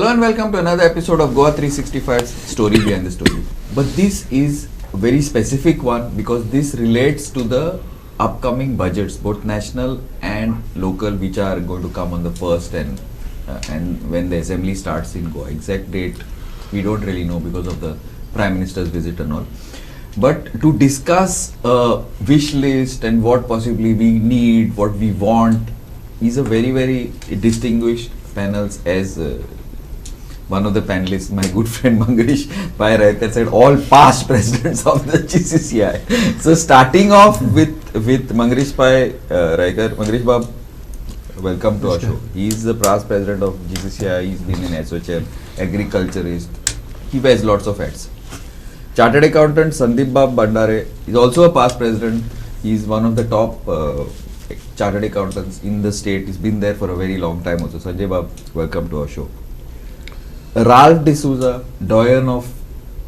Hello and welcome to another episode of Goa 365's Story Behind the Story. But this is a very specific one because this relates to the upcoming budgets, both national and local, which are going to come on the 1st and when the assembly starts in Goa. Exact date we don't really know because of the Prime Minister's visit and all. But to discuss a wish list and what possibly we need, what we want, is a very, very distinguished panels as one of the panelists, my good friend Mangarish Pai Raikar, said all past presidents of the GCCI. So starting off with Mangarish Pai Raikar. Mangarish Bab, welcome to our show. He is the past president of GCCI. He's been in SOHM, agriculturist. He wears lots of hats. Chartered accountant Sandeep Bab Bandare is also a past president. He is one of the top chartered accountants in the state. He's been there for a very long time also. Sanjay Bab, welcome to our show. Ralph D'Souza, doyen of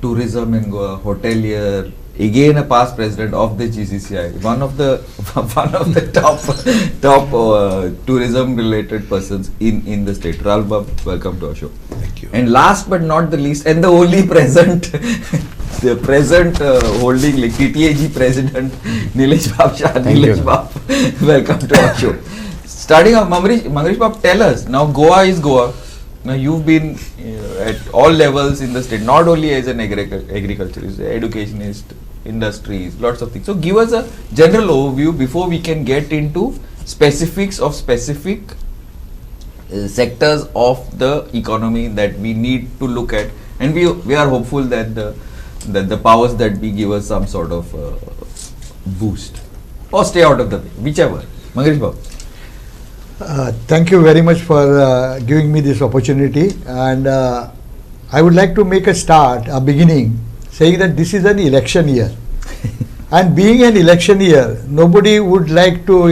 tourism in Goa, hotelier, again a past president of the GCCI, one of the top tourism related persons in the state. Ralph Bab, welcome to our show. Thank you. And last but not the least, and the only present, the present holding like TTAG president, Nilesh Bab Shah. Nilesh Bab, welcome to our show. Starting off, Mangarish Bab, tell us, now Goa is Goa. Now you've been at all levels in the state, not only as an agriculturist, educationist, industries, lots of things. So give us a general overview before we can get into specifics of specific sectors of the economy that we need to look at, and we are hopeful that the powers that be give us some sort of boost or stay out of the way, whichever. Mangarish Bab. Thank you very much for giving me this opportunity, and I would like to make a beginning saying that this is an election year. And being an election year, nobody would like to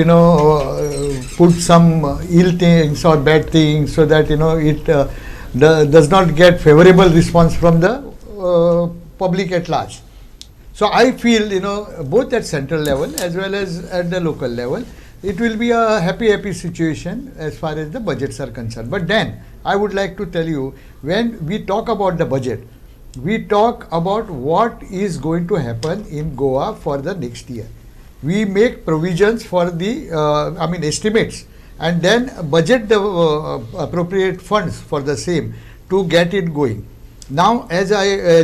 put some ill things or bad things so that it does not get favorable response from the public at large. So I feel both at central level as well as at the local level, it will be a happy situation as far as the budgets are concerned. But then I would like to tell you, when we talk about the budget, we talk about what is going to happen in Goa for the next year. We make provisions for the estimates, and then budget the appropriate funds for the same to get it going. Now, as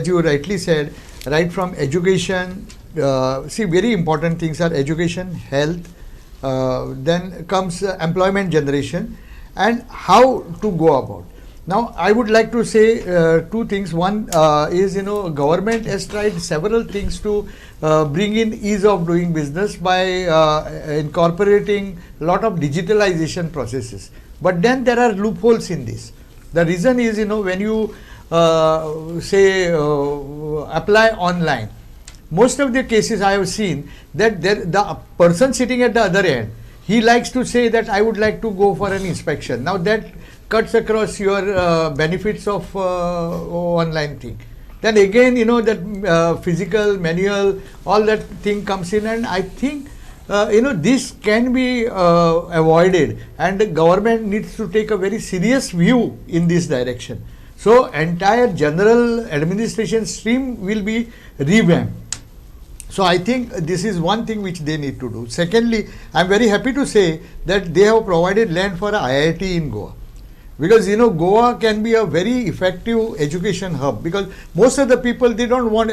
you rightly said, right from education, very important things are education, health, then comes employment generation and how to go about. Now, I would like to say two things. One is, government has tried several things to bring in ease of doing business by incorporating a lot of digitalization processes. But then there are loopholes in this. The reason is, when you apply online, most of the cases I have seen that the person sitting at the other end, he likes to say that I would like to go for an inspection. Now that cuts across your benefits of online thing. Then again, that physical, manual, all that thing comes in, and I think this can be avoided, and the government needs to take a very serious view in this direction. So entire general administration stream will be revamped. So I think this is one thing which they need to do. Secondly, I am very happy to say that they have provided land for a IIT in Goa. Because Goa can be a very effective education hub, because most of the people, they don't want,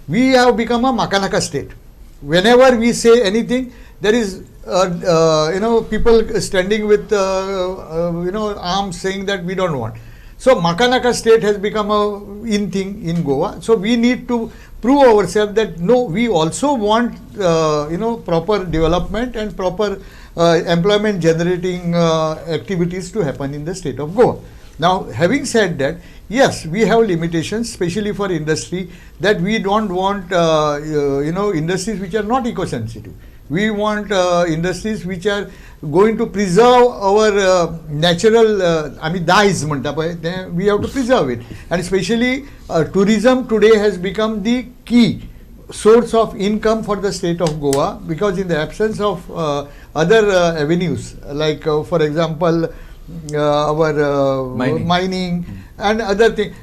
we have become a Makanaka state. Whenever we say anything, there is people standing with arms saying that we don't want. So Makanaka state has become a in thing in Goa. So we need to prove ourselves that no, we also want proper development and proper employment generating activities to happen in the state of Goa. Now, having said that, yes, we have limitations, especially for industry, that we don't want industries which are not eco-sensitive. We want industries which are going to preserve our natural, we have to preserve it. And especially tourism today has become the key source of income for the state of Goa, because in the absence of other avenues, like for example, our mining and other things.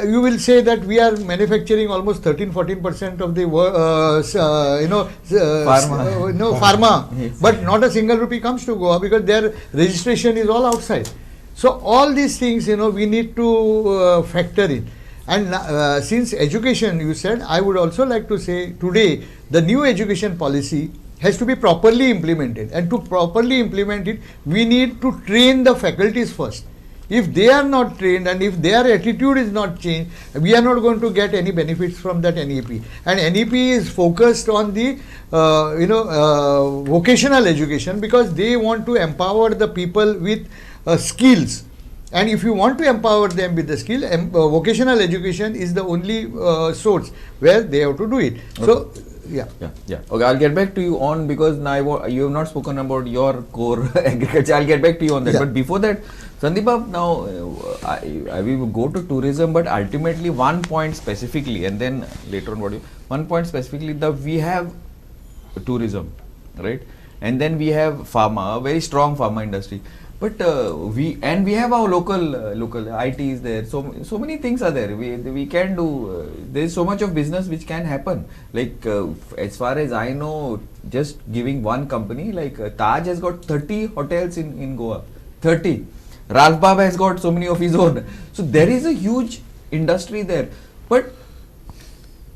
You will say that we are manufacturing almost 13-14% of the pharma, Yes. but not a single rupee comes to Goa because their registration is all outside. So all these things, we need to factor in. And since education, you said, I would also like to say today the new education policy has to be properly implemented, and to properly implement it, we need to train the faculties first. If they are not trained and if their attitude is not changed, we are not going to get any benefits from that NEP. And NEP is focused on the vocational education because they want to empower the people with skills. And if you want to empower them with the skill, vocational education is the only source where they have to do it. Okay. So, yeah. Okay, I'll get back to you on, because now you have not spoken about your core agriculture. I'll get back to you on that. Yeah. But before that, Sandeep, now we will go to tourism, but ultimately one point specifically, and then later on one point specifically, we have tourism, right? And then we have pharma, a very strong pharma industry. But we have our local IT is there. So many things are there. We can do. There is so much of business which can happen. Like as far as I know, just giving one company like Taj has got 30 hotels in Goa. 30. Ralph Baba has got so many of his own. So there is a huge industry there. But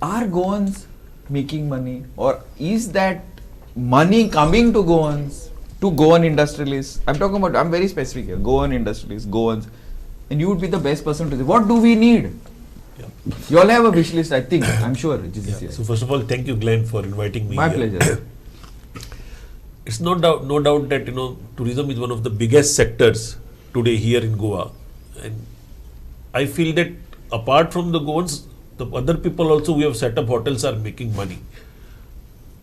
are Goans making money, or is that money coming to Goans? To Goan industrialists, I'm talking about, I'm very specific here, Goan industrialists, Goans, and you would be the best person to say, what do we need? Yeah. You all have a wish list, I think, I'm sure. Yeah. So first of all, thank you, Glenn, for inviting me. My here. pleasure. It's no doubt that tourism is one of the biggest sectors today here in Goa, and I feel that apart from the Goans, the other people also who have set up hotels are making money.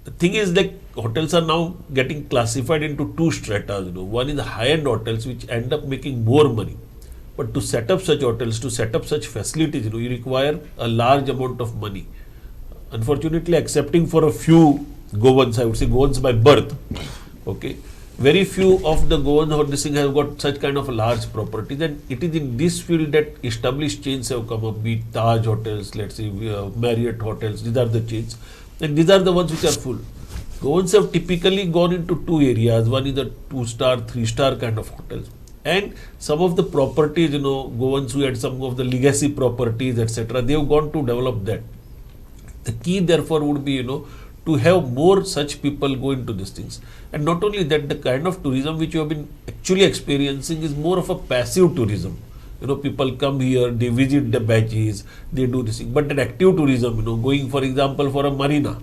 The thing is that hotels are now getting classified into two strata. One is the high-end hotels which end up making more money. But to set up such hotels, to set up such facilities, you require a large amount of money. Unfortunately, excepting for a few Goans, I would say Goans by birth, okay, very few of the Goans or this thing have got such kind of a large properties, and it is in this field that established chains have come up, be it Taj hotels, let's say Marriott hotels, these are the chains. And these are the ones which are full. Goans have typically gone into two areas. One is the 2-star, 3-star kind of hotels. And some of the properties, Goans who had some of the legacy properties, etc., they have gone to develop that. The key, therefore, would be, to have more such people go into these things. And not only that, the kind of tourism which you have been actually experiencing is more of a passive tourism. People come here, they visit the beaches, they do this thing. But an active tourism, going for example for a marina,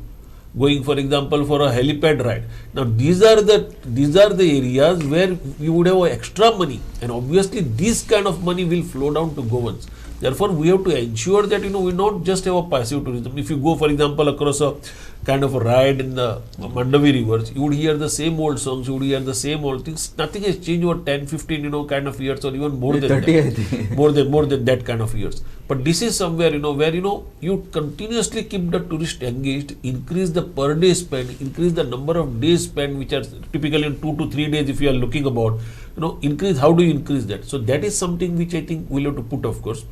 going for example for a helipad ride. Now these are the areas where you would have extra money, and obviously this kind of money will flow down to Goans. Therefore, we have to ensure that we not just have a passive tourism. If you go, for example, across a kind of a ride in the Mandavi rivers, you would hear the same old songs, you would hear the same old things. Nothing has changed over 10, 15, kind of years, or even more than 30, that. I think. More than that kind of years. But this is somewhere, where you continuously keep the tourist engaged, increase the per day spend, increase the number of days spent, which are typically in 2 to 3 days. If you are looking about, increase. How do you increase that? So that is something which I think we'll have to put, of course,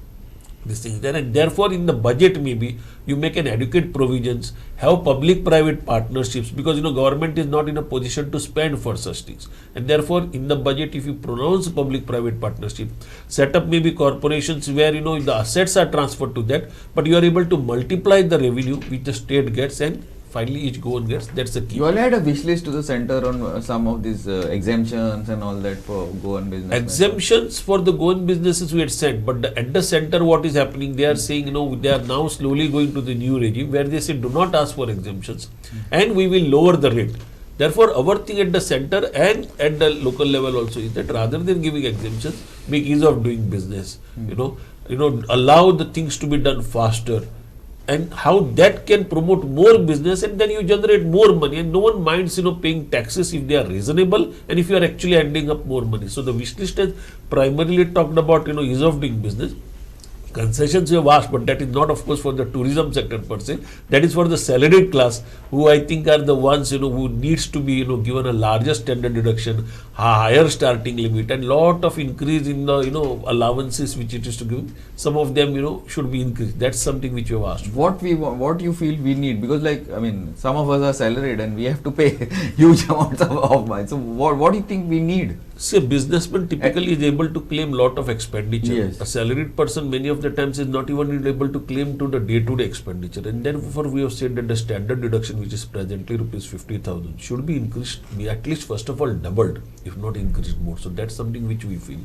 these things there, and therefore in the budget maybe you make an adequate provisions, have public-private partnerships, because government is not in a position to spend for such things, and therefore in the budget if you pronounce public-private partnership, set up maybe corporations where the assets are transferred to that, but you are able to multiply the revenue which the state gets, and finally each Goan gets. That's the key. You all had a wish list to the center on some of these exemptions and all that for Goan business. Exemptions for the Goan businesses we had said, but at the center what is happening, they are saying, they are now slowly going to the new regime where they say do not ask for exemptions and we will lower the rate. Therefore, our thing at the center and at the local level also is that rather than giving exemptions, make ease of doing business, allow the things to be done faster. And how that can promote more business, and then you generate more money, and no one minds paying taxes if they are reasonable and if you are actually ending up more money. So the wish list has primarily talked about ease of doing business. concessions we have asked, but that is not, of course, for the tourism sector per se. That is for the salaried class, who I think are the ones, who needs to be, given a larger standard deduction, higher starting limit, and lot of increase in the, allowances which it is to give. Some of them, should be increased. That's something which you have asked. What what you feel we need, because some of us are salaried and we have to pay huge amounts of money. So what do you think we need? See, a businessman typically is able to claim lot of expenditure. Yes. A salaried person many of the times is not even able to claim to the day-to-day expenditure, and therefore we have said that the standard deduction, which is presently rupees 50,000, should be increased, be at least first of all doubled, if not increased more. So that's something which we feel.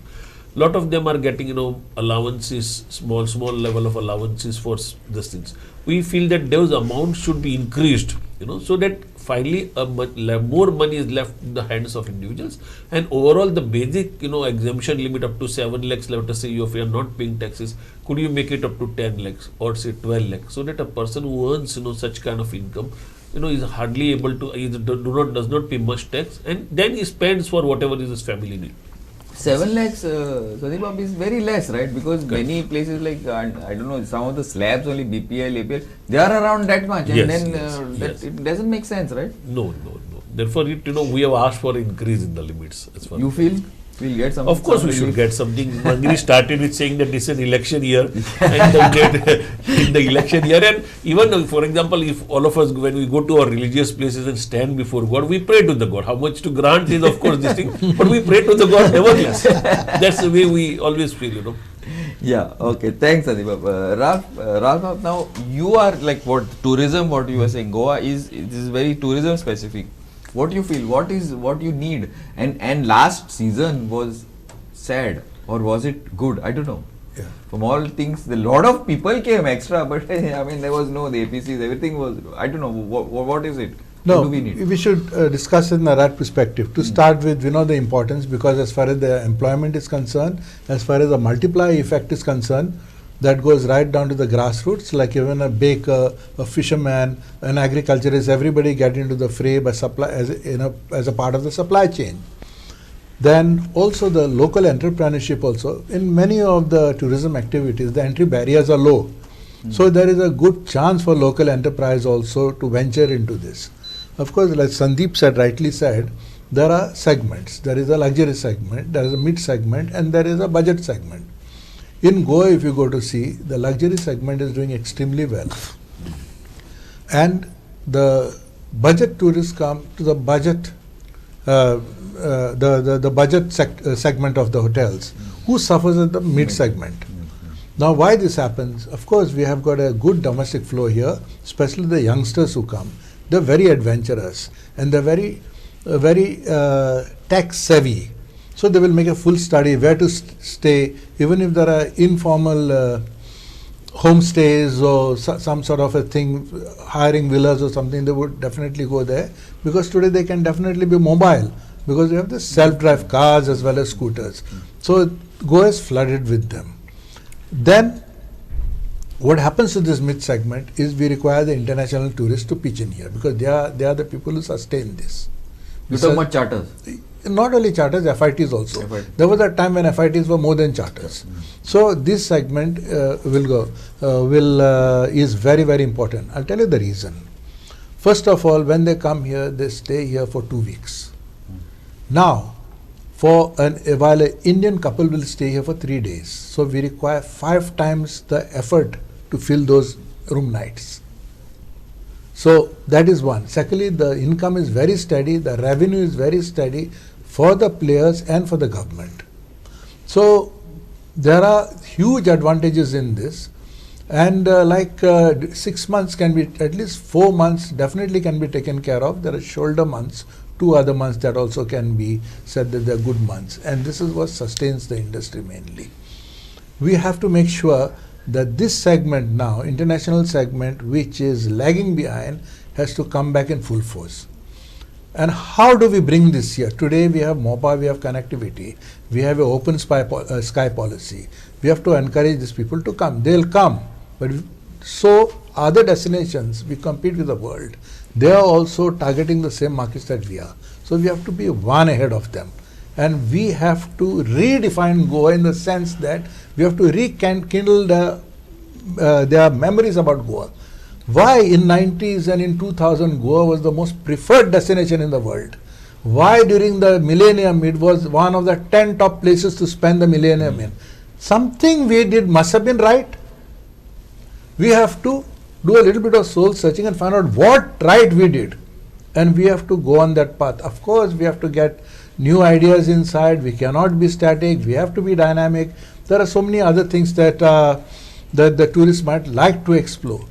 Lot of them are getting, allowances, small level of allowances for these things. We feel that those amounts should be increased, so that finally more money is left in the hands of individuals, and overall the basic, exemption limit up to 7 lakhs, let us say if you are not paying taxes, could you make it up to 10 lakhs or say 12 lakhs, so that a person who earns, such kind of income, is hardly able to, either does not pay much tax, and then he spends for whatever is his family need. 7 lakhs, Sandeep, is very less, right? Because many places like, I don't know, some of the slabs only BPL, APL, they are around that much, and Yes. it doesn't make sense, right? No. Therefore, we have asked for increase in the limits. As far You as feel we'll get something? Of course, we should get something. Mangiri started with saying that this is an election year, and in the election year, and even for example, if all of us, when we go to our religious places and stand before God, we pray to the God. How much to grant is, of course, this thing, but we pray to the God nevertheless. That's the way we always feel, Yeah, okay. Thanks, Sandeep. Ralph, now you are like tourism, what you were saying, Goa is very tourism specific. What do you feel? What you need? And last season was sad, or was it good? I don't know. Yeah. From all things, a lot of people came extra, but there was the APCs, everything was, I don't know, what is it? No, What do we need? we should discuss it in the right perspective. To start with, we know the importance, because as far as the employment is concerned, as far as the multiplier effect is concerned, that goes right down to the grassroots, like even a baker, a fisherman, an agriculturist, everybody get into the fray by supply as a part of the supply chain. Then also the local entrepreneurship also. In many of the tourism activities, the entry barriers are low. So there is a good chance for local enterprise also to venture into this. Of course, like Sandeep rightly said, there are segments. There is a luxury segment, there is a mid segment, and there is a budget segment. In Goa, if you go to see, the luxury segment is doing extremely well. And the budget tourists come to the budget, the budget segment of the hotels, who suffers at the mid segment. Now, why this happens? Of course, we have got a good domestic flow here, especially the youngsters who come. They're very adventurous, and they're very tech savvy. So they will make a full study where to stay, even if there are informal homestays or some sort of a thing, hiring villas or something, they would definitely go there, because today they can definitely be mobile, because we have the self-drive cars as well as scooters. So Goa is flooded with them. Then what happens to this mid segment is we require the international tourists to pitch in here, because they are the people who sustain this. You talk about charters? Not only charters, FITs also. FIT. There was a time when FITs were more than charters. So this segment is very, very important. I'll tell you the reason. First of all, when they come here, they stay here for 2 weeks. Now, while an Indian couple will stay here for 3 days, so we require 5 times the effort to fill those room nights. So that is one. Secondly, the income is very steady, the revenue is very steady for the players and for the government. So there are huge advantages in this, and 6 months can be, at least 4 months definitely can be taken care of. There are shoulder months, 2 other months that also can be said that they are good months, and this is what sustains the industry mainly. We have to make sure that this segment now, international segment, which is lagging behind, has to come back in full force. And how do we bring this here? Today we have MOPA, we have connectivity, we have an open sky policy. We have to encourage these people to come. They'll come, but so other destinations, we compete with the world. They are also targeting the same markets that we are. So we have to be one ahead of them. and we have to redefine Goa in the sense that we have to rekindle their memories about Goa. Why in 90s and in 2000 Goa was the most preferred destination in the world? Why during the millennium it was one of the 10 top places to spend the millennium in? Something we did must have been right. We have to do a little bit of soul searching and find out what right we did, and we have to go on that path. Of course, we have to get new ideas inside. We cannot be static. We have to be dynamic. There are so many other things that that the tourists might like to explore.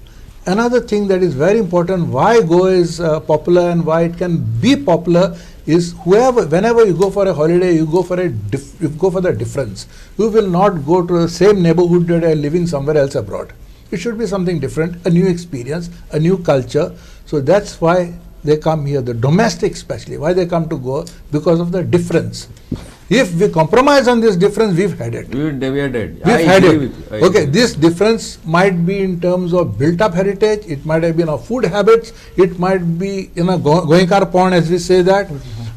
Another thing that is very important, why Goa is popular and why it can be popular, is whenever you go for a holiday, you go for the difference. You will not go to the same neighborhood that are living somewhere else abroad. It should be something different, a new experience, a new culture. So that's why they come here, the domestic especially, why they come to Goa, because of the difference. If we compromise on this difference, we've had it. We are dead. We've had it. Okay, this difference might be in terms of built-up heritage, it might have been of food habits, it might be Goenkar pond, as we say that,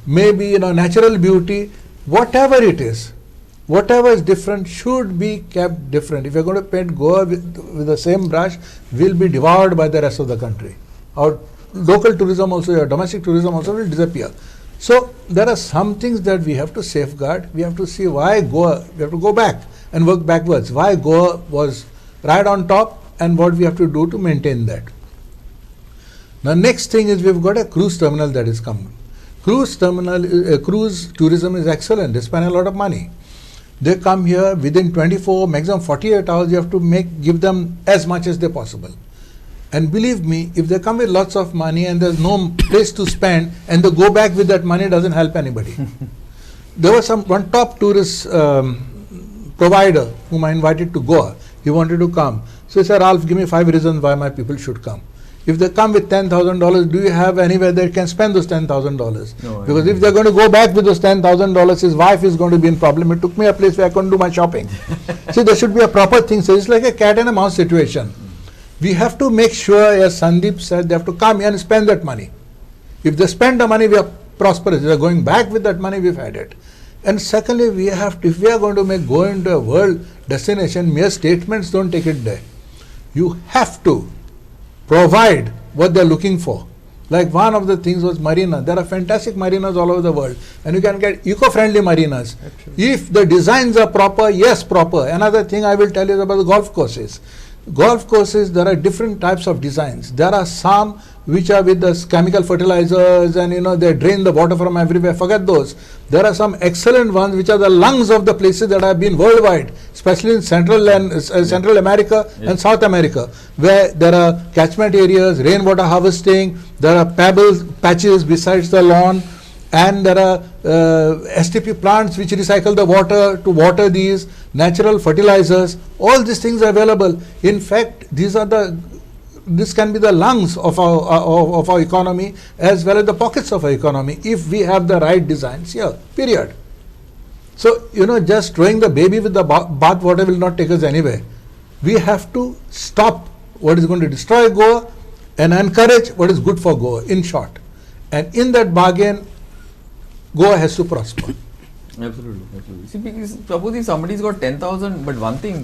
maybe natural beauty, whatever it is. Whatever is different should be kept different. If you're going to paint Goa with the same brush, we'll be devoured by the rest of the country. Our local tourism also, your domestic tourism also will disappear. So there are some things that we have to safeguard. We have to see why Goa, we have to go back and work backwards. Why Goa was right on top and what we have to do to maintain that. Now next thing is we've got a cruise terminal that is coming. Cruise tourism is excellent. They spend a lot of money. They come here within 24, maximum 48 hours, you have to give them as much as they possible. And believe me, if they come with lots of money and there's no place to spend and they go back with that money, it doesn't help anybody. There was one top tourist provider whom I invited to Goa. He wanted to come. So he said, Ralph, give me 5 reasons why my people should come. If they come with $10,000, do you have anywhere they can spend those $10,000? No, because if they're going to go back with those $10,000, his wife is going to be in problem. It took me a place where I couldn't do my shopping. See, there should be a proper thing. So it's like a cat and a mouse situation. We have to make sure, as Sandeep said, they have to come here and spend that money. If they spend the money, we are prosperous. If they are going back with that money, we've had it. And secondly, if we are going to make Goa into a world destination, mere statements don't take it there. You have to provide what they're looking for. Like one of the things was marina. There are fantastic marinas all over the world, and you can get eco-friendly marinas. Actually, if the designs are proper, yes, proper. Another thing I will tell you is about the golf courses. Golf courses, there are different types of designs. There are some which are with the chemical fertilizers and they drain the water from everywhere. Forget those. There are some excellent ones which are the lungs of the places that have been worldwide, especially in Central America and South America, where there are catchment areas, rainwater harvesting, there are pebble patches besides the lawn, and there are STP plants which recycle the water to water these, natural fertilizers. All these things are available. In fact, this can be the lungs of our economy as well as the pockets of our economy if we have the right designs here, period. So, just throwing the baby with the bath water will not take us anywhere. We have to stop what is going to destroy Goa and encourage what is good for Goa, in short. And in that bargain, Goa has to prosper. Absolutely. See, because suppose if somebody's got 10,000, but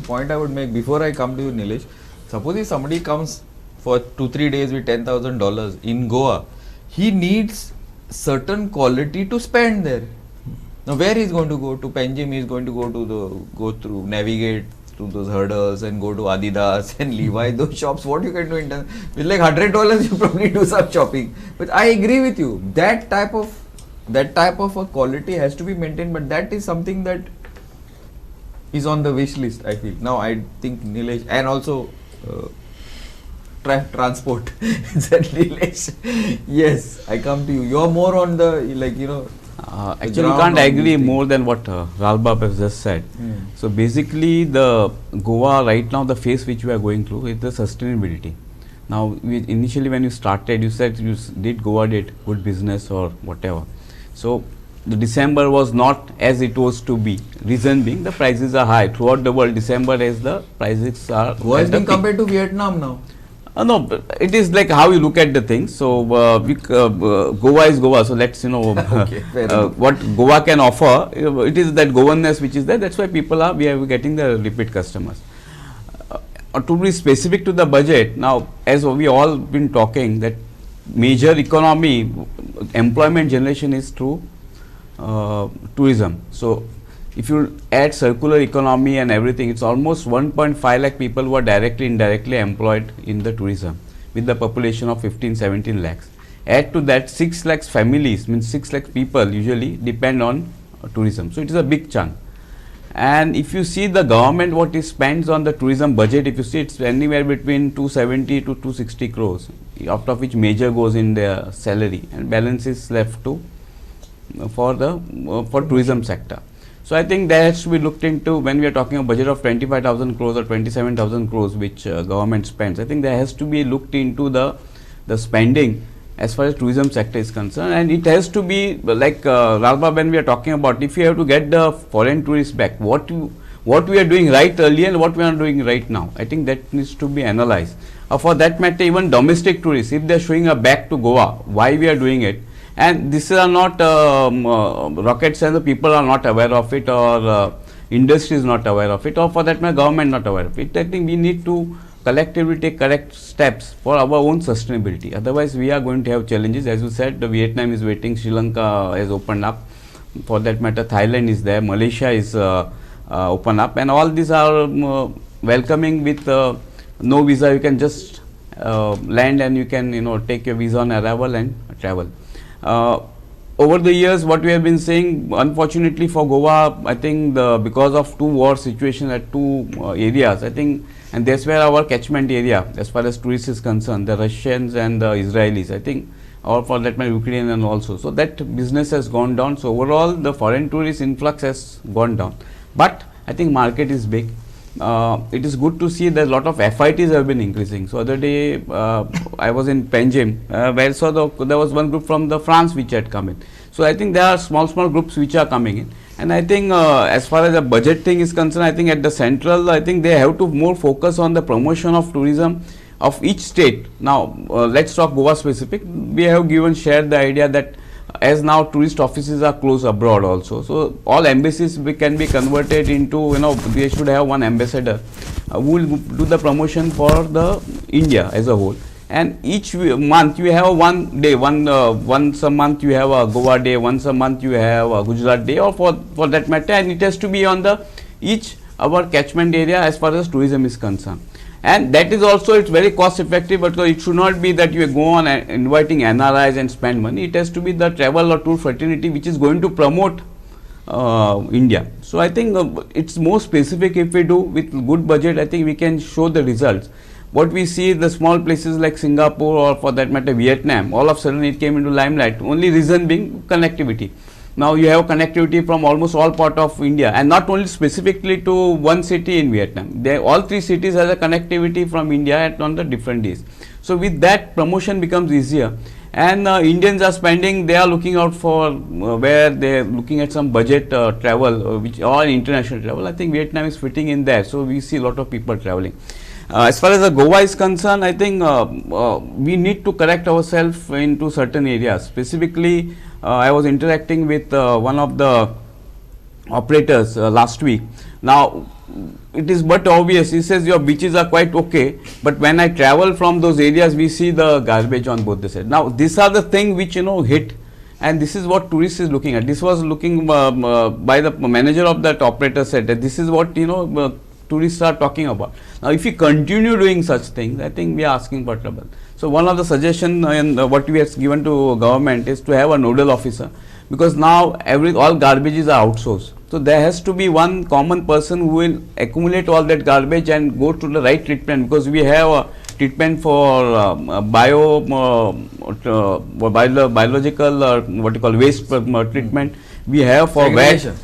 point I would make before I come to you, Nilesh, suppose if somebody comes for 2-3 days with $10,000 in Goa, he needs certain quality to spend there. Now, where he's going to go? To Panjim, he's going to go navigate through those hurdles and go to Adidas and Levi, those shops. What you can do in terms with like $100, you probably do some shopping. But I agree with you. That type of a quality has to be maintained, but that is something that is on the wish list, I feel. Now, I think Nilesh, and also transport. Nilesh, yes, I come to you. You're more on the, actually, you can't agree more than what Ralph has just said. So, basically, the Goa right now, the phase which we are going through is the sustainability. Now, initially when you started, you said Goa did good business or whatever. So, the December was not as it was to be. Reason being, the prices are high. Throughout the world, December as the prices are. Goa is being compared to Vietnam now. No, but it is like how you look at the thing. So, Goa is Goa. So let's Okay, fair enough. what Goa can offer. It is that Governess which is there. That's why we are getting the repeat customers. To be specific to the budget, now as we all been talking that major economy employment generation is through tourism. So if you add circular economy and everything, it's almost 1.5 lakh people who are directly indirectly employed in the tourism with the population of 15-17 lakhs. Add to that 6 lakhs families, means 6 lakh people usually depend on tourism. So it is a big chunk. And if you see the government what it spends on the tourism budget, if you see it's anywhere between 270 to 260 crores, out of which major goes in their salary and balance is left to for tourism sector. So I think that has to be looked into when we are talking a budget of 25,000 crores or 27,000 crores which government spends. I think there has to be looked into the spending as far as tourism sector is concerned, and it has to be like Ralba, when we are talking about if you have to get the foreign tourists back, what we are doing right earlier and what we are doing right now. I think that needs to be analyzed. For that matter, even domestic tourists, if they are showing a back to Goa, why we are doing it? And these are not rocket science, the people are not aware of it, or industry is not aware of it, or for that matter government not aware of it. I think we need to collectively take correct steps for our own sustainability. Otherwise we are going to have challenges. As you said, the Vietnam is waiting, Sri Lanka has opened up, for that matter Thailand is there, Malaysia is open up, and all these are welcoming with no visa. You can just land and you can take your visa on arrival and travel. Over the years, what we have been saying, unfortunately for Goa, I think because of two war situations at two areas, I think, and that's where our catchment area as far as tourists is concerned, the Russians and the Israelis, I think, or for that matter Ukrainian also. So that business has gone down. So overall the foreign tourist influx has gone down. But I think market is big. It is good to see that a lot of FITs have been increasing. So other day I was in Panjim where there was one group from the France which had come in. So I think there are small groups which are coming in, and I think as far as the budget thing is concerned, I think at the central, I think they have to more focus on the promotion of tourism of each state. Now let's talk Goa specific. We have shared the idea that as now tourist offices are closed abroad also, so all embassies can be converted into, they should have one ambassador who will do the promotion for the India as a whole. And each month you have one day, once a month you have a Goa day, once a month you have a Gujarat day, or for that matter, and it has to be on the our catchment area as far as tourism is concerned. And that is also, it's very cost effective, but it should not be that you go on inviting NRIs and spend money. It has to be the travel or tour fraternity which is going to promote India. So I think it's more specific. If we do with good budget, I think we can show the results. What we see, the small places like Singapore or for that matter Vietnam, all of a sudden it came into limelight, only reason being connectivity. Now you have connectivity from almost all part of India, and not only specifically to one city in Vietnam. All three cities has a connectivity from India on the different days. So with that, promotion becomes easier, and Indians are spending, they are looking out for where they are looking at some budget travel, which or international travel. I think Vietnam is fitting in there, so we see a lot of people traveling. As far as the Goa is concerned, I think we need to correct ourselves into certain areas. Specifically, I was interacting with one of the operators last week. Now, it is but obvious, he says your beaches are quite okay, but when I travel from those areas, we see the garbage on both the sides. Now, these are the things which hit, and this is what tourists is looking at. This was looking by the manager of that operator said that this is what tourists are talking about. Now, if we continue doing such things, I think we are asking for trouble. So, one of the suggestions and what we have given to government is to have a nodal officer, because now all garbages are outsourced. So, there has to be one common person who will accumulate all that garbage and go to the right treatment, because we have a treatment for biological what you call waste treatment. We have for Segregation.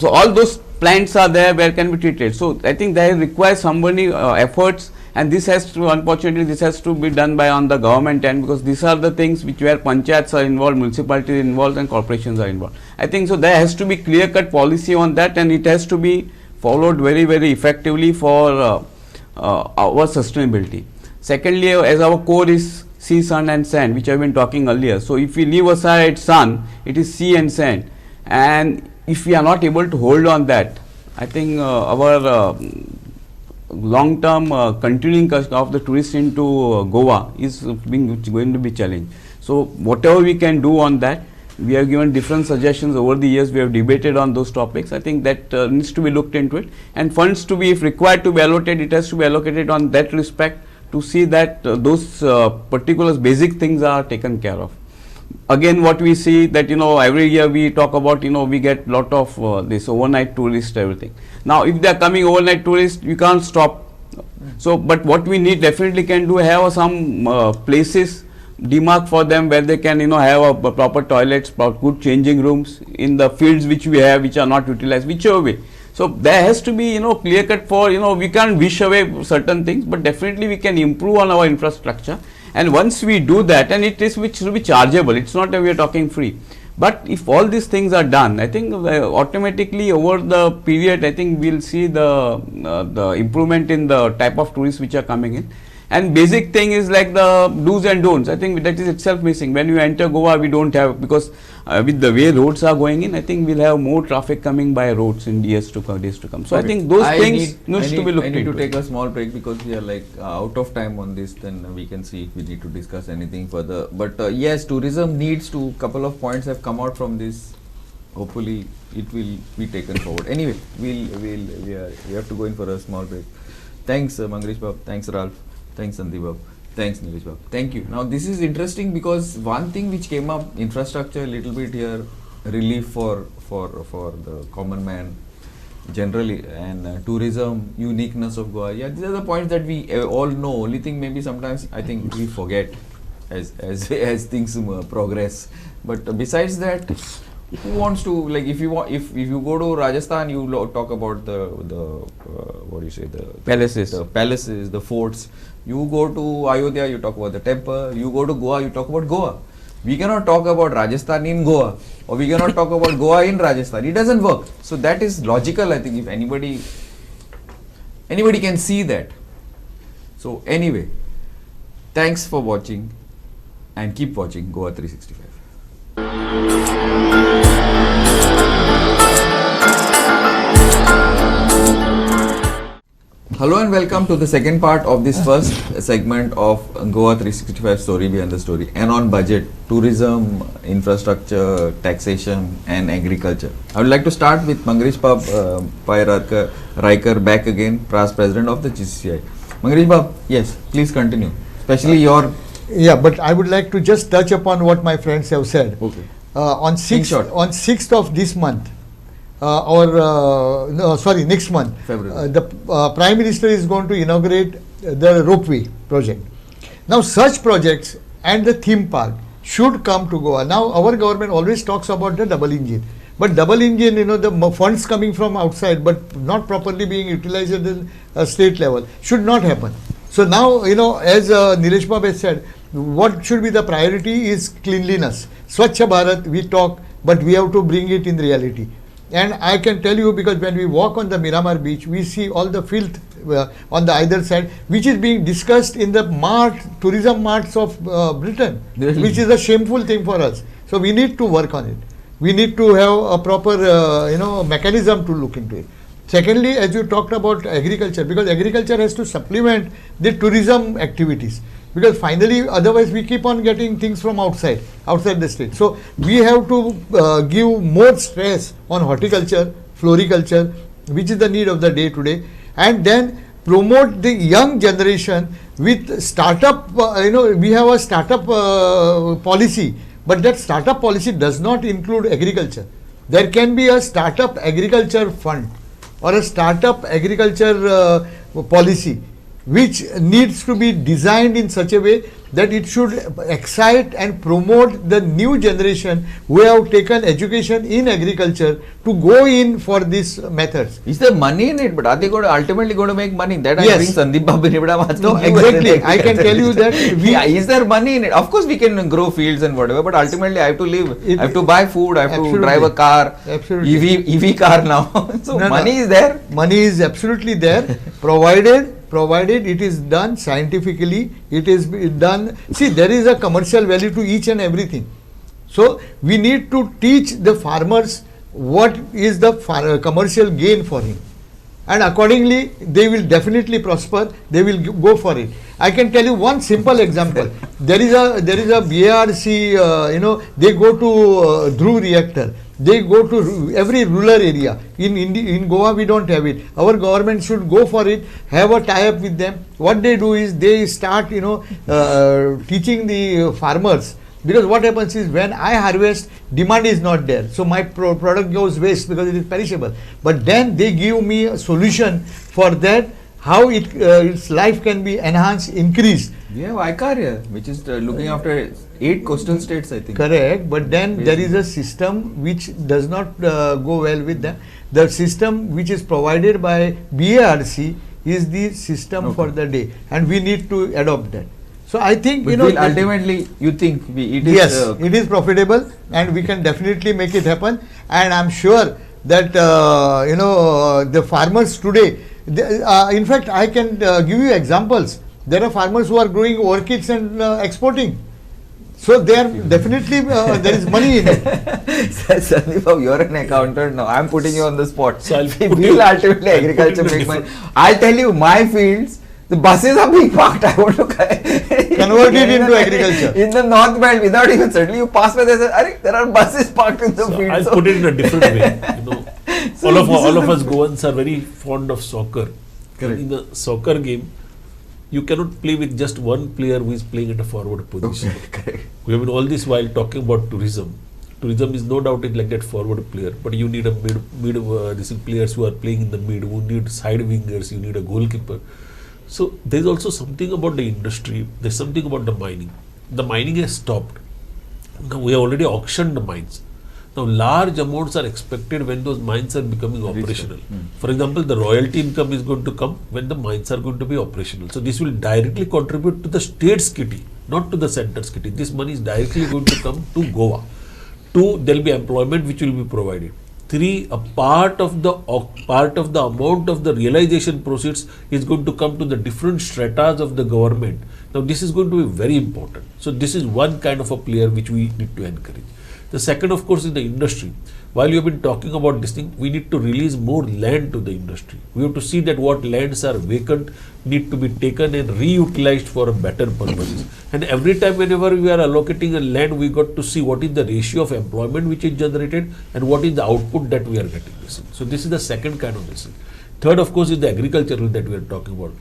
so all those plants are there where can be treated. So I think they require somebody efforts, and this has to, unfortunately, this has to be done by on the government end, because these are the things which where panchayats are involved, municipalities are involved, and corporations are involved. I think so there has to be clear cut policy on that, and it has to be followed very effectively for our sustainability. Secondly, as our core is sea, sun and sand, which I've been talking earlier. So if we leave aside sun, it is sea and sand, and if we are not able to hold on that, I think our long-term continuing of the tourists into Goa is going to be challenged. So whatever we can do on that, we have given different suggestions over the years. We have debated on those topics. I think that needs to be looked into it, and funds to be, if required to be allocated, it has to be allocated on that respect to see that those particular basic things are taken care of. Again, what we see that, you know, every year we talk about, you know, we get lot of this overnight tourists, everything. Now, if they are coming overnight tourists, you can't stop. So, but what we need definitely can do, have some places demark for them where they can, you know, have a proper toilets, good changing rooms in the fields which we have, which are not utilized, whichever way. So there has to be, you know, clear cut for, you know, we can't wish away certain things, but definitely we can improve on our infrastructure. And once we do that, and it is which will be chargeable, it's not that we are talking free. But if all these things are done, I think automatically over the period, I think we'll see the improvement in the type of tourists which are coming in. And basic thing is like the do's and don'ts. I think that is itself missing. When you enter Goa, we don't have, because with the way roads are going in, I think we'll have more traffic coming by roads in days to come. So okay. I think those things needs to be looked into. I need to take a small break because we are like out of time on this. Then we can see if we need to discuss anything further. But yes, tourism needs to. Couple of points have come out from this. Hopefully, it will be taken forward. Anyway, we have to go in for a small break. Thanks, Mangresh Babu. Thanks, Ralph. Thanks, Sandeep Babu. Thanks, Nilesh Babu. Thank you. Now, this is interesting because one thing which came up, infrastructure, a little bit here, relief for the common man generally, and tourism, uniqueness of Goa. Yeah, these are the points that we all know. Only thing maybe sometimes I think we forget as things progress. But besides that, who wants to, like, if you go to Rajasthan, you talk about the what do you say, the palaces, the forts. You go to Ayodhya, you talk about the temple. You go to Goa, you talk about Goa. We cannot talk about Rajasthan in Goa, or we cannot talk about Goa in Rajasthan. It doesn't work. So that is logical, I think, if anybody can see that. So anyway, thanks for watching and keep watching Goa 365. Hello and welcome to the second part of this first segment of Goa 365 Story Behind the Story, and on budget, tourism, infrastructure, taxation and agriculture. I would like to start with Mangresh Babu Riker back again, past president of the GCCI. Mangresh Babu, yes, please continue, especially your... Yeah, but I would like to just touch upon what my friends have said. Okay. On 6th of this month, next month, the Prime Minister is going to inaugurate the ropeway project. Now, such projects and the theme park should come to Goa. Now, our government always talks about the double engine. But double engine, you know, the funds coming from outside but not properly being utilized at the state level should not happen. So now, you know, as Nilesh Babu has said, what should be the priority is cleanliness. Swachh Bharat, we talk, but we have to bring it in reality. And I can tell you, because when we walk on the Miramar beach, we see all the filth on the either side, which is being discussed in the tourism marts of Britain, which is a shameful thing for us. So we need to work on it. We need to have a proper, mechanism to look into it. Secondly, as you talked about agriculture, because agriculture has to supplement the tourism activities. Because finally, otherwise we keep on getting things from outside the state. So we have to give more stress on horticulture, floriculture, which is the need of the day today, and then promote the young generation with startup. We have a startup policy, but that startup policy does not include agriculture. There can be a startup agriculture fund or a startup agriculture policy, which needs to be designed in such a way that it should excite and promote the new generation who have taken education in agriculture to go in for these methods. Is there money in it? But are they ultimately going to make money? That yes. I bring Sandeep Babu. No, exactly. I can tell you that. Is there money in it? Of course, we can grow fields and whatever, but ultimately I have to live. I have to buy food. I have to drive a car. Absolutely. EV car now. So money is there. Money is absolutely there, provided provided it is done scientifically, it is done. See, there is a commercial value to each and everything. So we need to teach the farmers what is the commercial gain for him, and accordingly they will definitely prosper. They will go for it. I can tell you one simple example. There is a BARC. They go to Dhruv reactor. They go to every rural area. In Goa we don't have it. Our government should go for it. Have a tie-up with them. What they do is they start teaching the farmers. Because what happens is when I harvest, demand is not there. So my product goes waste because it is perishable. But then they give me a solution for that, how its life can be enhanced, increased. We have ICAR, which is looking after 8 coastal states, I think. Correct. But then there is a system which does not go well with them. The system which is provided by BARC is the system for the day. And we need to adopt that. So I think But ultimately, you think it is yes, it is profitable, and we can definitely make it happen. And I'm sure that the farmers today. In fact, I can give you examples. There are farmers who are growing orchids and exporting. So they are definitely there is money in it. Sandeep, you're an accountant now. I'm putting you on the spot. So Will ultimately agriculture make money? I'll tell you, my fields. The buses are being parked. I want to convert it into agriculture. In the north belt, without even suddenly you pass by, there are buses parked in the field. I'll put it in a different way. So all of us Goans are very fond of soccer. Correct. In a soccer game, you cannot play with just one player who is playing at a forward position. Correct. We have been all this while talking about tourism. Tourism is no doubt like that forward player, but you need a these players who are playing in the mid, who need side wingers, you need a goalkeeper. So there is also something about the industry. There's something about the mining. The mining has stopped. Now we have already auctioned the mines. Now large amounts are expected when those mines are becoming operational. For example, the royalty income is going to come when the mines are going to be operational. So this will directly contribute to the state's kitty, not to the center's kitty. This money is directly going to come to Goa. 2, there will be employment which will be provided. 3, a part of the amount of the realization proceeds is going to come to the different stratas of the government. Now this is going to be very important. So this is one kind of a player which we need to encourage. The second, of course, is the industry. While you have been talking about this thing, we need to release more land to the industry. We have to see that what lands are vacant need to be taken and reutilized for a better purposes. And every time whenever we are allocating a land, we got to see what is the ratio of employment which is generated and what is the output that we are getting. So this is the second kind of this. Third, of course, is the agricultural that we are talking about.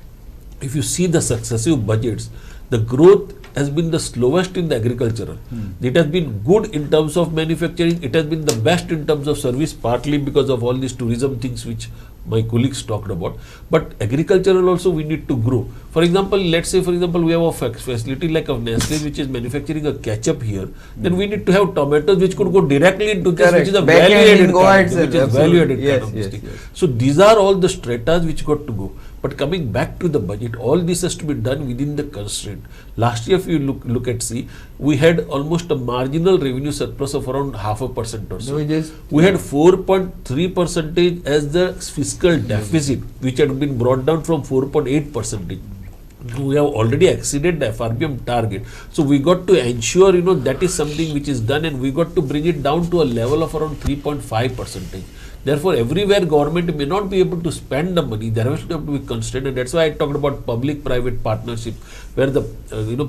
If you see the successive budgets, the growth has been the slowest in the agricultural. It has been good in terms of manufacturing. It has been the best in terms of service, partly because of all these tourism things which my colleagues talked about. But agricultural also we need to grow. For example, let's say, we have a facility like of Nestle which is manufacturing a ketchup here. Then we need to have tomatoes which could go directly into this, which is a value-added kind of thing. So these are all the stratas which got to go. But coming back to the budget, all this has to be done within the constraint. Last year, if you look at we had almost a marginal revenue surplus of around 0.5% or so. We had 4.3% as the fiscal deficit, which had been brought down from 4.8%. We have already exceeded the FRBM target. So we got to ensure, that is something which is done, and we got to bring it down to a level of around 3.5%. Therefore, everywhere government may not be able to spend the money, there has to be constraint, and that's why I talked about public-private partnership, where the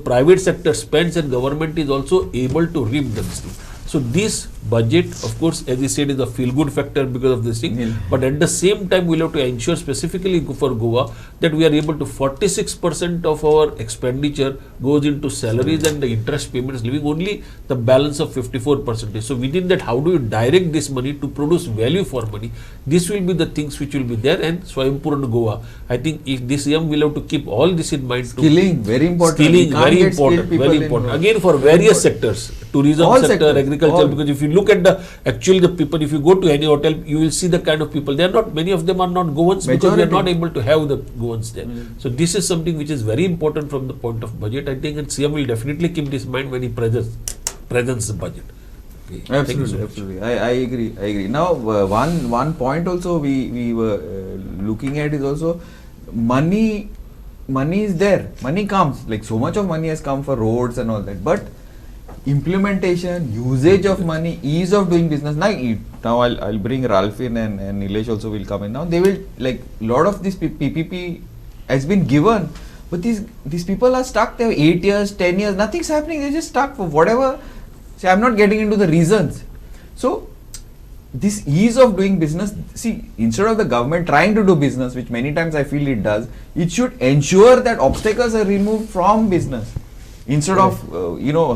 private sector spends and government is also able to reap the thing. So this budget, of course, as I said, is a feel-good factor because of this thing. But at the same time, we'll have to ensure specifically for Goa that we are able to 46% of our expenditure goes into salaries and the interest payments, leaving only the balance of 54%. So within that, how do you direct this money to produce value for money? This will be the things which will be there. And Swayampuran Goa, I think if this year we'll have to keep all this in mind. Skilling, very important. Skilling, very important, very important. Again, for various sectors, tourism all sector, sectors, agriculture, because if you look at the people, if you go to any hotel, you will see the kind of people. They are not, many of them are not Goans because we are not able to have the Goans there. So this is something which is very important from the point of budget. I think, and CM will definitely keep this in mind when he presents the budget. Okay. Absolutely. I agree. Now, one point also we were looking at is also money money is there, money comes, like so much of money has come for roads and all that, but implementation, usage of money, ease of doing business. Now I'll bring Ralph in, and Nilesh also will come in. Now they will, like, lot of this PPP has been given, but these people are stuck. They have 8 years, 10 years, nothing's happening. They're just stuck for whatever. See, I'm not getting into the reasons. So this ease of doing business, see, instead of the government trying to do business, which many times I feel it does, it should ensure that obstacles are removed from business. Instead of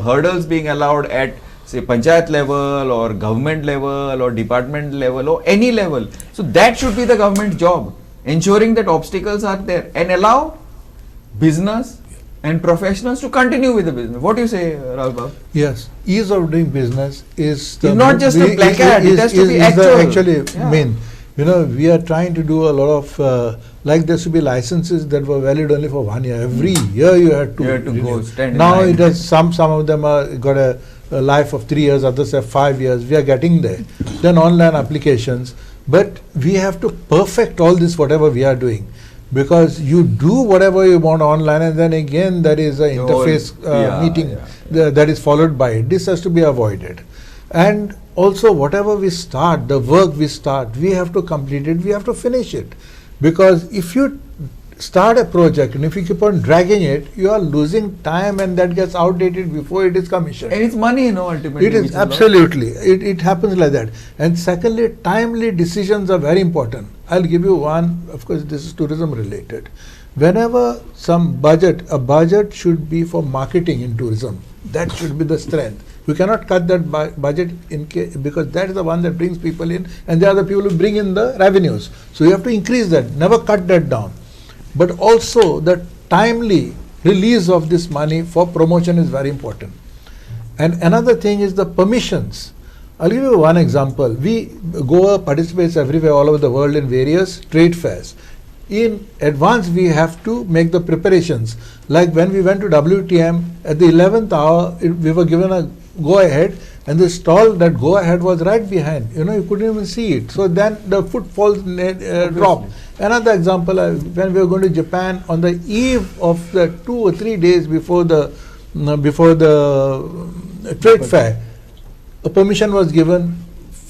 hurdles being allowed at, say, panchayat level or government level or department level or any level. So that should be the government's job, ensuring that obstacles are there and allow business and professionals to continue with the business. What do you say, Ralph? Yes, ease of doing business is it's not just a placard, it has to be actual. Actually, mean, we are trying to do a lot of, like there should be licenses that were valid only for 1 year. Every year you had to go stand. Now it has some of them are got a life of 3 years, others have 5 years. We are getting there. Then online applications, but we have to perfect all this whatever we are doing. Because you do whatever you want online, and then again there is an interface meeting that is followed by it. This has to be avoided. And also whatever we start, the work we start, we have to complete it, we have to finish it. Because if you start a project and if you keep on dragging it, you are losing time, and that gets outdated before it is commissioned. And it's money, ultimately. It is absolutely. It happens like that. And secondly, timely decisions are very important. I'll give you one, of course this is tourism related. Whenever a budget should be for marketing in tourism. That should be the strength. We cannot cut that budget because that is the one that brings people in, and they are the people who bring in the revenues. So you have to increase that, never cut that down. But also the timely release of this money for promotion is very important. And another thing is the permissions. I'll give you one example. Goa participates everywhere all over the world in various trade fairs. In advance we have to make the preparations. Like when we went to WTM, at the 11th hour we were given a go ahead, and the stall that go ahead was right behind. You couldn't even see it. So then the footfalls drop. Another example, when we were going to Japan, on the eve of the 2 or 3 days before the trade fair, a permission was given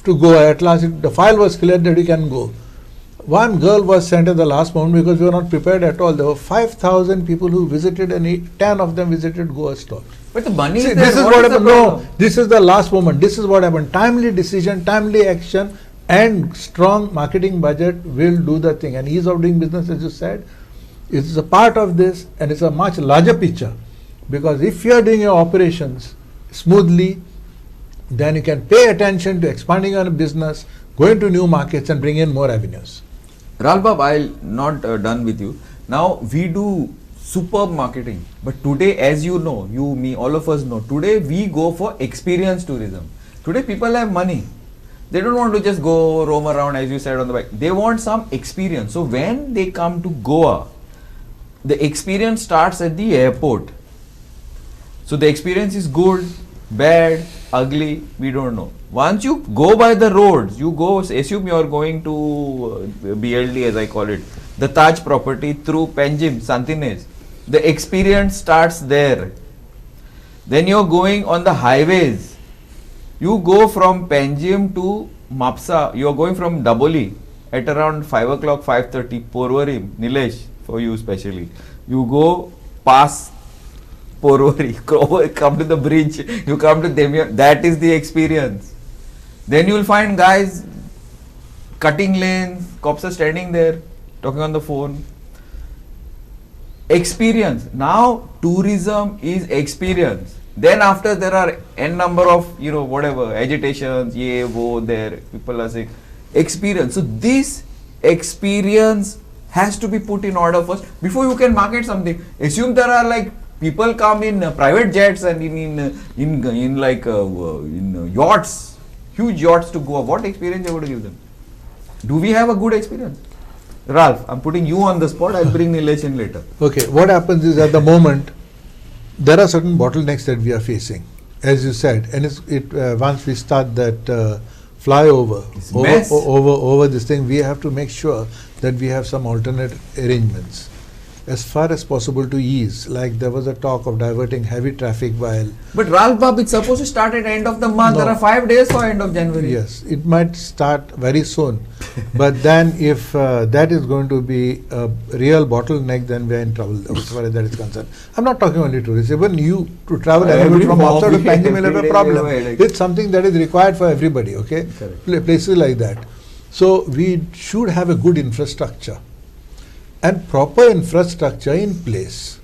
to go. At last the file was cleared that we can go. One girl was sent at the last moment because we were not prepared at all. There were 5,000 people who visited, and 10 of them visited Goa stall. But the money See, is there. This is what happened. No, this is the last moment. This is what happened. Timely decision, timely action, and strong marketing budget will do the thing. And ease of doing business, as you said, is a part of this, and it's a much larger picture. Because if you are doing your operations smoothly, then you can pay attention to expanding your business, going to new markets, and bring in more avenues. Ralph, I'll not done with you. Now we do superb marketing, but today, as you know, you, me, all of us know, today we go for experience tourism. Today people have money. They don't want to just go roam around, as you said, on the bike. They want some experience. So when they come to Goa, the experience starts at the airport. So the experience is good, bad, ugly, we don't know. Once you go by the roads, you go, assume you are going to BLD, as I call it, the Taj property through Panjim, Santines. The experience starts there. Then you are going on the highways. You go from Panjim to Mapsa. You are going from Daboli at around 5 o'clock, 5:30, Porvorim, Nilesh, for you especially. You go past Porvori, come to the bridge, you come to Demian. That is the experience. Then you will find guys cutting lanes, cops are standing there, talking on the phone. Experience. Now tourism is experience. Then after there are n number of, whatever, agitations, ye, wo, there, people are saying, experience. So this experience has to be put in order first before you can market something. Assume there are like people come in private jets and in yachts, huge yachts to Goa. What experience are you going to give them? Do we have a good experience? Ralph, I'm putting you on the spot. I'll bring Nilesh in later. Okay, what happens is at the moment, there are certain bottlenecks that we are facing, as you said, and once we start that flyover over this thing, we have to make sure that we have some alternate arrangements. as far as possible to ease. Like there was a talk of diverting heavy traffic while But Ralph Bob, it's supposed to start at end of the month. No. There are 5 days for end of January. yes, it might start very soon. But then if that is going to be a real bottleneck, then we are in trouble as far as that is concerned. I'm not talking only tourists. Even you to travel anywhere from outside of Panjim will have a problem. It's something that is required for everybody, okay? Correct. Places like that. So we should have a good infrastructure and proper infrastructure in place.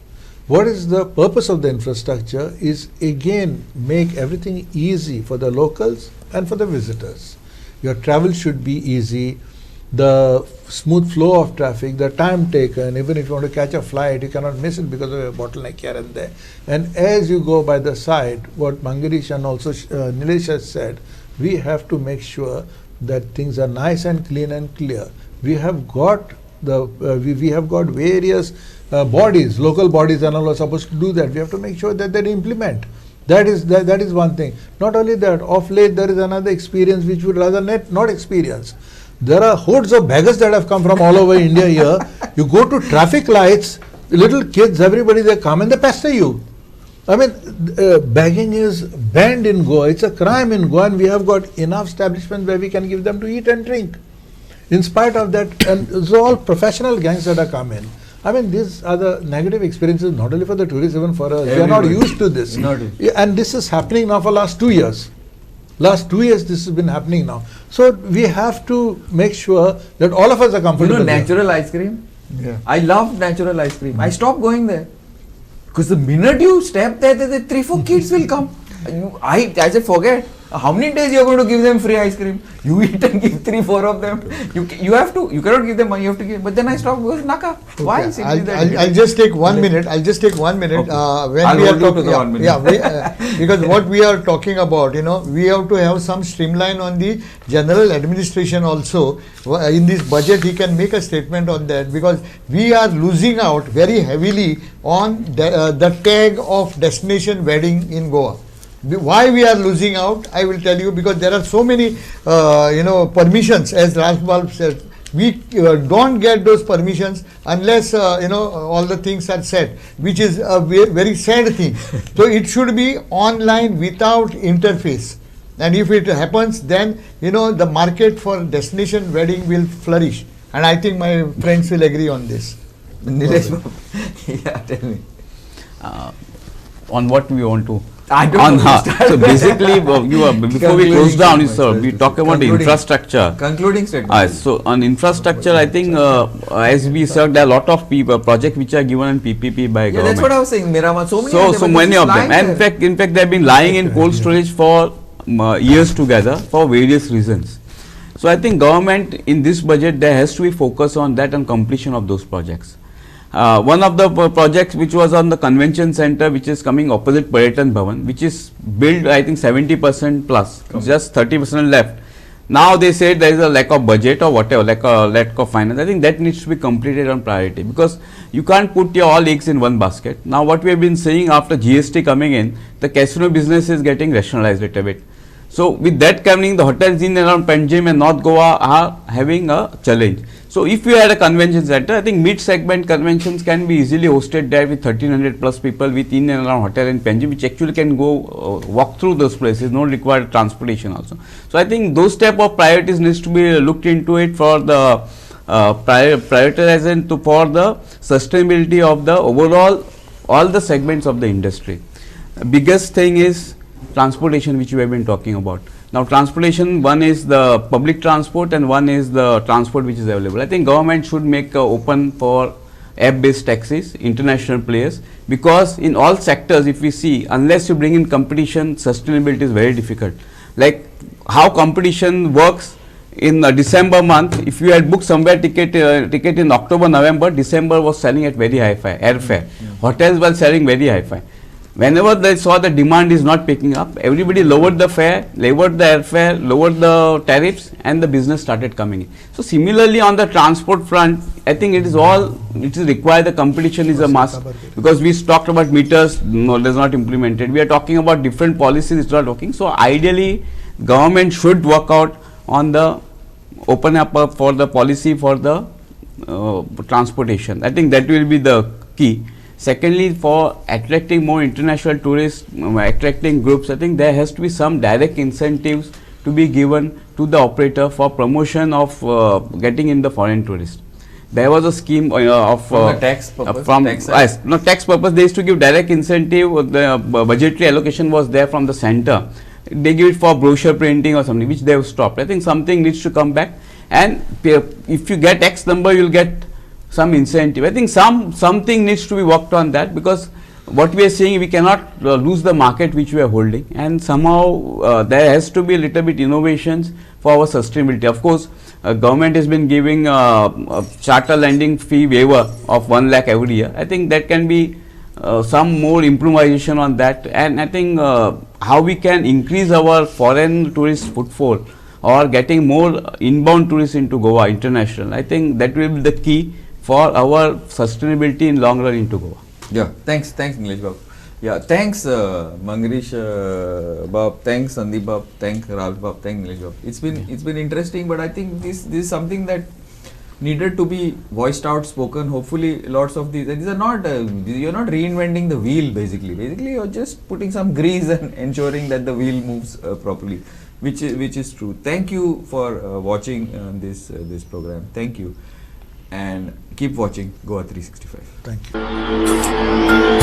What is the purpose of the infrastructure is again make everything easy for the locals and for the visitors. Your travel should be easy, the smooth flow of traffic, the time taken, even if you want to catch a flight, you cannot miss it because of a bottleneck here and there. And as you go by the side, what Mangarish and also Nilesh has said, we have to make sure that things are nice and clean and clear. We have got we have got various bodies, local bodies and all are supposed to do that. We have to make sure that they implement. That is one thing. Not only that, of late there is another experience which we would rather not experience. There are hordes of beggars that have come from all over India here. You go to traffic lights, little kids, everybody, they come and they pester you. I mean, begging is banned in Goa. It's a crime in Goa, and we have got enough establishments where we can give them to eat and drink. In spite of that, and so all professional gangs that are come in. I mean, these are the negative experiences not only for the tourists, even for us. We are not used to this. And this is happening now for last 2 years. Last 2 years this has been happening now. So we have to make sure that all of us are comfortable. You know, natural ice cream? Yeah. I love natural ice cream. I stopped going there. Because the minute you step there, the 3-4 kids will come. I said, forget. How many days you are going to give them free ice cream? You eat and give 3-4 of them. You have to. You cannot give them money. You have to give. But then I stopped going Naka. Why? Okay. Simply that. I'll just take 1 minute. I'll just take 1 minute. Okay. When I'll we are hold you to talking, the 1 minute. because what we are talking about, we have to have some streamline on the general administration also. In this budget, he can make a statement on that, because we are losing out very heavily on the tag of destination wedding in Goa. Why we are losing out, I will tell you, because there are so many, permissions, as Rajbal said. We don't get those permissions unless, all the things are set, which is a very sad thing. So it should be online without interface. And if it happens, then, the market for destination wedding will flourish. And I think my friends will agree on this. Nilesh Babu. Yeah, tell me. On what we want to. I don't know. So basically, before we close down, we talk about the infrastructure. Concluding statement. So on infrastructure, I think as we said, there are a lot of projects which are given in PPP by government. That's what I was saying. Miramat, so many of them. And in fact, they have been lying in cold storage for years together for various reasons. So I think government in this budget, there has to be focus on that and completion of those projects. One of the projects which was on the convention center, which is coming opposite Pariyatan Bhavan, which is built, I think 70% plus, just 30% left. Now they say there is a lack of budget or whatever, lack of finance. I think that needs to be completed on priority, because you can't put your all eggs in one basket. Now what we have been saying after GST coming in, the casino business is getting rationalized a little bit. So with that coming, the hotels in and around Panjim and North Goa are having a challenge. So if we had a convention center, I think mid-segment conventions can be easily hosted there with 1300 plus people with in and around hotel in Panjim, which actually can go walk through those places, not require transportation also. So I think those type of priorities needs to be looked into it for the prioritization for the sustainability of the overall all the segments of the industry. The biggest thing is transportation, which we have been talking about. Now transportation, one is the public transport and one is the transport which is available. I think government should make open for app-based taxis, international players, because in all sectors, if we see, unless you bring in competition, sustainability is very difficult. Like how competition works in December month, if you had booked somewhere ticket in October, November, December was selling at very high airfare. Hotels were selling very high. Whenever they saw the demand is not picking up, everybody lowered the fare, lowered the airfare, lowered the tariffs, and the business started coming in. So similarly on the transport front, I think it is required, the competition is a must, because we talked about meters, no, it is not implemented. We are talking about different policies, it's not working. So ideally, government should work out on the open up for the policy for the transportation. I think that will be the key. Secondly, for attracting more international tourists, attracting groups, I think there has to be some direct incentives to be given to the operator for promotion of getting in the foreign tourists. There was a scheme of From the tax purpose? from Tax side? yes, no tax purpose. They used to give direct incentive. The budgetary allocation was there from the center. They give it for brochure printing or something, which they have stopped. I think something needs to come back. And if you get X number, you will get some incentive. I think something needs to be worked on that, because what we are saying, we cannot lose the market which we are holding, and somehow there has to be a little bit innovations for our sustainability. Of course, government has been giving a charter lending fee waiver of 1 lakh every year. I think that can be some more improvisation on that, and I think how we can increase our foreign tourist footfall or getting more inbound tourists into Goa, international. I think that will be the key for our sustainability in long run into Goa. Yeah, thanks Nilesh Babu. Yeah, thanks Mangarish Bab, thanks Sandeep Bab, thanks Ralph Bab, thanks Nilesh Bab. It's been interesting, but I think this is something that needed to be voiced out, spoken. Hopefully, lots of these are not you're not reinventing the wheel. Basically, you're just putting some grease and ensuring that the wheel moves properly, which is true. Thank you for watching this program. Thank you, and keep watching Goa 365. Thank you.